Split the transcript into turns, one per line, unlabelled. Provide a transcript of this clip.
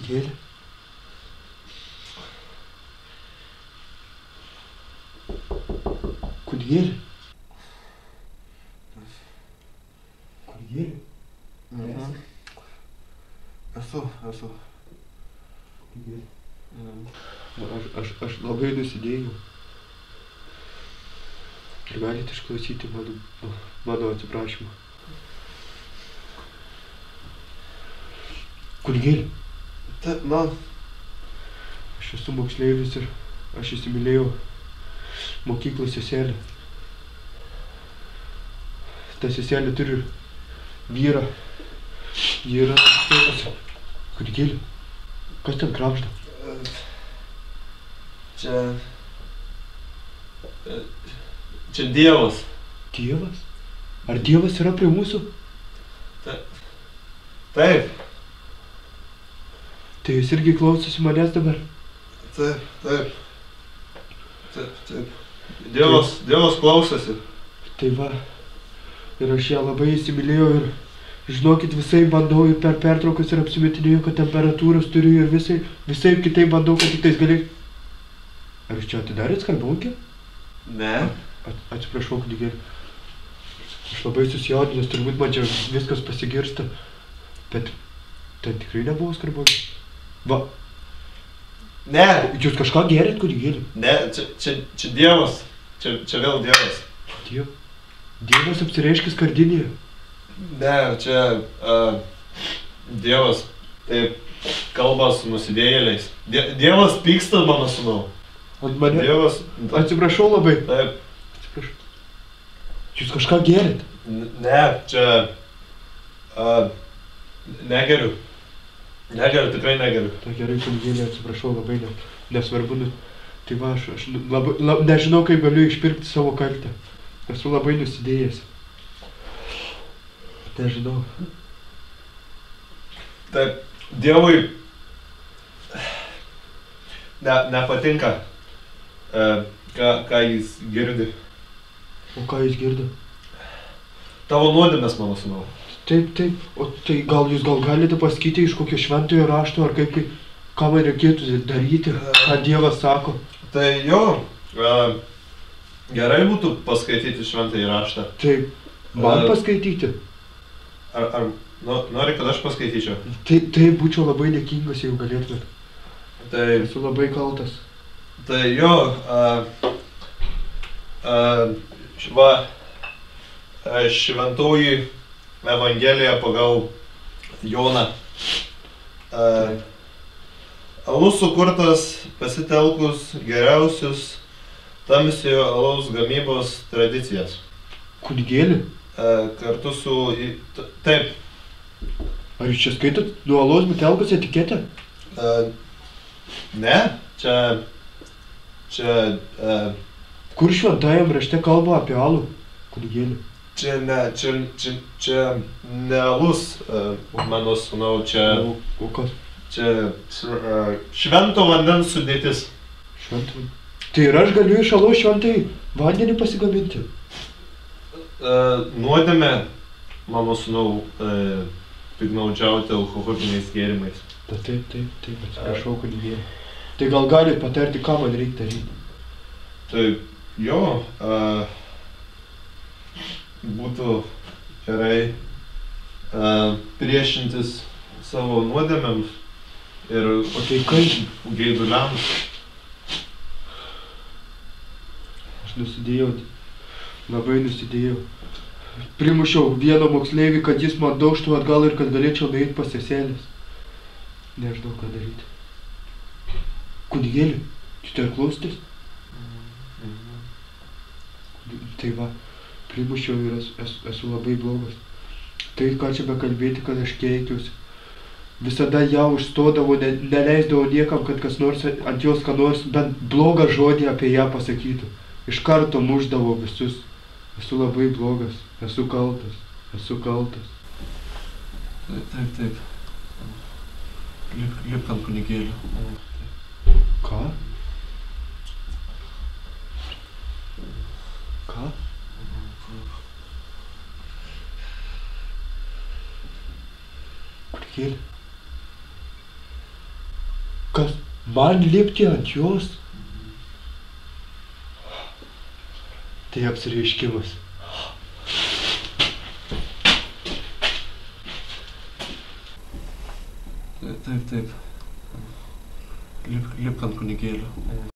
Kunigėli. Kunigėli. Kunigėli.
Esu.
Kunigėli. Aš labai nusidėjau. Ar galite išklausyti mano atsiprašymą? Kunigėli.
Taip, man.
Aš esu moksleivis ir aš įsimylėjau mokyklos seselę. Ta seselė turi vyrą. Ji yra... Kunigėli. Kas ten krapšta?
Čia Dievas.
Dievas? Ar Dievas yra prie mūsų?
Taip.
Tai jis irgi klausosi manęs dabar?
Taip. Dievas klausosi.
Tai va. Ir aš ją labai įsimylėjau ir žinokit, visai bandau ir per pertraukas ir apsimetinėjau, kad temperatūros turiu ir visai kitaip bandau, kad tik tais galėčiau. Ar jūs čia atidarėt skarbonkę?
Ne.
Atsiprašau, kunigėli. Aš labai susijaudinęs, turbūt man čia viskas pasigirsta. Bet ten tikrai nebuvo skarbonė. Va.
Ne.
Jūs kažką gėrėt, kunigėli?
Ne, čia Dievas. Čia vėl Dievas.
Dievas apsireiškia skardinėje.
Ne, čia Dievas taip kalba su nusidėjėliais. Dievas pyksta mano sūnau.
Ant mane?
Dievas...
Atsiprašau labai.
Taip.
Atsiprašau. Jūs kažką gėrėt?
Ne, čia... negeriu. Negeriu, tikrai negeriu.
Tai gerai, kunigėli, atsiprašau labai, nesvarbu. Tai va, aš nežinau, kaip galiu išpirkti savo kaltę. Esu labai nusidėjęs. Nežinau.
Taip, Dievui... nepatinka, ką jis girdi.
O ką jis girdi?
Tavo nuodėmės, mano sūnau.
Taip. O tai gal jūs galite pasakyti iš kokio šventojo rašto, ar kaip, ką man reikėtų daryti, ką Dievas sako?
Tai jo, gerai būtų paskaityti šventąjį raštą.
Taip, man paskaityti?
Ar nori, kad aš paskaityčiau?
Taip, būčiau labai dėkingas, jeigu galėtumėt.
Tai...
Esu labai kaltas.
Tai jo, šventoji Evangelija pagal Joną. Alus sukurtas pasitelkus geriausius tamsiojo alaus gamybos tradicijas.
Kunigėli?
Kartu su... Taip.
Ar jūs čia skaitot nuo alaus butelkos etiketę?
Ne, čia...
Kur šventajam rašte kalba apie alų, kunigėli?
Čia ne alus, mano sūnau, čia...
O kas?
Čia švento vandens sudėtis.
Švento vandens? Tai ir aš galiu iš alaus šventai vandenį pasigaminti?
Nuodėmė, mano sūnau, piktnaudžiauti alkoholiniais gėrimais.
Taip, atsiprašau, kunigėli. Tai gal galit patarti, ką man reikia daryti?
Tai jo, būtų gerai priešintis savo nuodėmėms ir geiduliams.
Aš nusidėjau, labai nusidėjau. Primušiau vieną moksleivį, kad jis man daužtų atgal ir kad galėčiau nueiti pas seselės. Nežinau, ką daryti. Kunigėli, jūs tai klausotės? Tai va, primušiau ir esu labai blogas. Tai ką čia bekalbėti, kad aš keikiausi. Visada ją užstodavo, neleisdavo niekam, kad kas nors ant jos ką nors bent blogą žodį apie ją pasakytų. Iš karto mušdavo visus. Esu labai blogas, esu kaltas.
Taip. Lipk ant kunigėlio.
Ką? Kunigėli. Kas? Man lipti ant jos? Tai apsireiškimas.
Taip. Lipk ant kunigėlio.